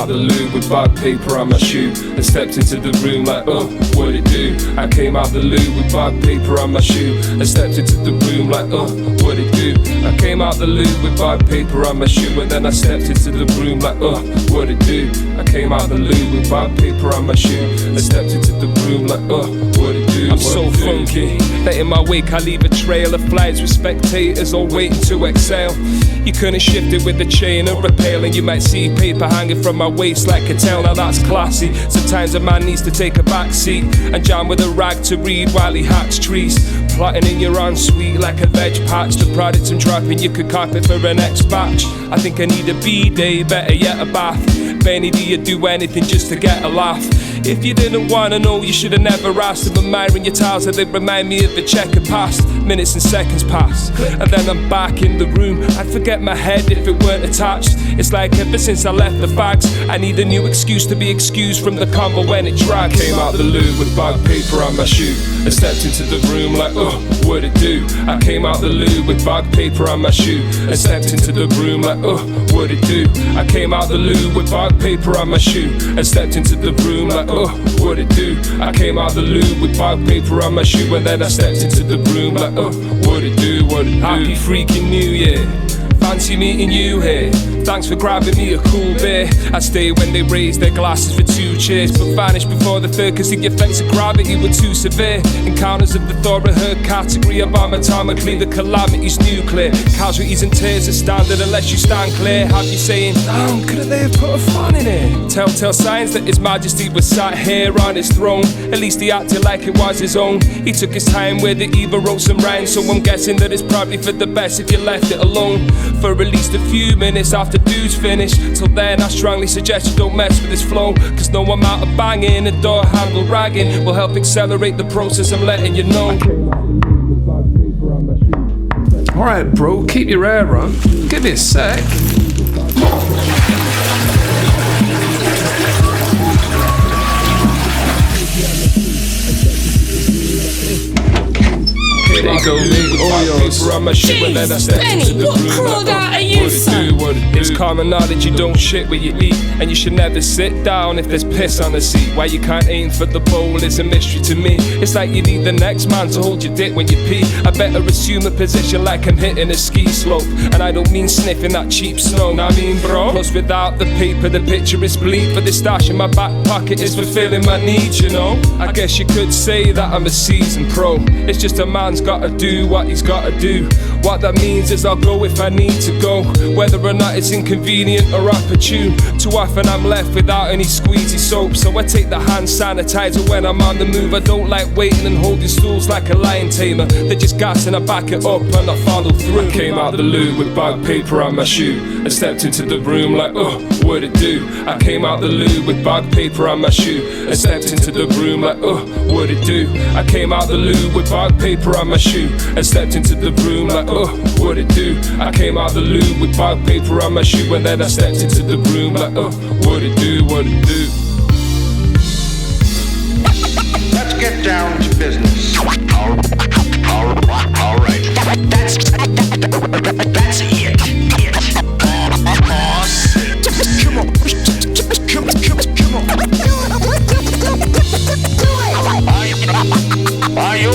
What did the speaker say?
out the loo with bag paper on my shoe and stepped into the room like, what'd it do? I came out the loo with bag paper on my shoe and stepped into the room like, what'd it do? I came out the loo with bag paper on my shoe and then I stepped into the room like, what'd it do? I came out the loo with bag paper on my shoe and stepped into the room like, what'd it do? I'm so funky that in my wake I leave a trail of flies with spectators all waiting to exhale. You couldn't shift it with a chain or a pail, and you might see paper hanging from my waist like a tail. Now that's classy. Sometimes a man needs to take a back seat and jam with a rag to read while he hacks trees. Plotting in your ensuite like a veg patch. The products I'm trapping, you could cop it for an next batch. I think I need a B-day, better yet a bath. Benny, do you do anything just to get a laugh? If you didn't wanna know, you should've never asked. I'm admiring your tiles that they remind me of a checkered past. Minutes and seconds pass, and then I'm back in the room. I'd forget my head if it weren't attached. It's like ever since I left the fags, I need a new excuse to be excused from the combo when it drags. Came out the loo with bag paper on my shoe and stepped into the room like, what'd it do? I came out the loo with bag paper on my shoe and stepped into the room like, what'd it do? I came out the loo with bag paper on my shoe and stepped into the room like, what'd it do? I came out the loo with bag paper on my shoe and then I stepped into the room like, what'd it do? What'd it do? Happy freaking New Year. Fancy meeting you here. Thanks for grabbing me a cool beer. I stay when they raise their glasses for 2 cheers, but vanish before the third cause the effects of gravity were too severe. Encounters of the thoroughheard category about atomically, the calamity's nuclear. Casualties and tears are standard unless you stand clear. Have you saying, damn, could they have put a fan in it? Telltale signs that His Majesty was sat here on his throne. At least he acted like it was his own. He took his time with it, even wrote some rhymes. So I'm guessing that it's probably for the best if you left it alone for at least a few minutes after dude's finished. Till then I strongly suggest you don't mess with his flow, cause no amount of banging and door handle ragging will help accelerate the process. I'm letting you know. Alright bro, keep your hair on. Give me a sec. There you go, mate. All yours. Jeez, Benny, what crawled out of you, son? It's common knowledge you don't shit where you eat, and you should never sit down if there's piss on the seat. Why you can't aim for the bowl is a mystery to me. It's like you need the next man to hold your dick when you pee. I better assume a position like I'm hitting a ski slope, and I don't mean sniffing that cheap snow. I mean, bro. Plus, without the paper, the picture is bleak, but the stash in my back pocket is fulfilling my needs. You know, I guess you could say that I'm a seasoned pro. It's just a man's gotta do what he's gotta do. What that means is I'll go if I need to go, whether or not it's inconvenient or opportune. Too often I'm left without any squeezy soap, so I take the hand sanitizer when I'm on the move. I don't like waiting and holding stools like a lion tamer. They just gas and I back it up and I follow through. I came out the loo with bag paper on my shoe and stepped into the room like, what'd it do? I came out the loo with bag paper on my shoe and stepped into the room like, what'd it do? I came out the loo with bag paper on my shoe and stepped into the room like, what'd it do? I came out the loo with bag paper on my shoe and then I stepped into the room like, what'd it do? What'd it do? Let's get down to business. All right. That's it. Come on. Are you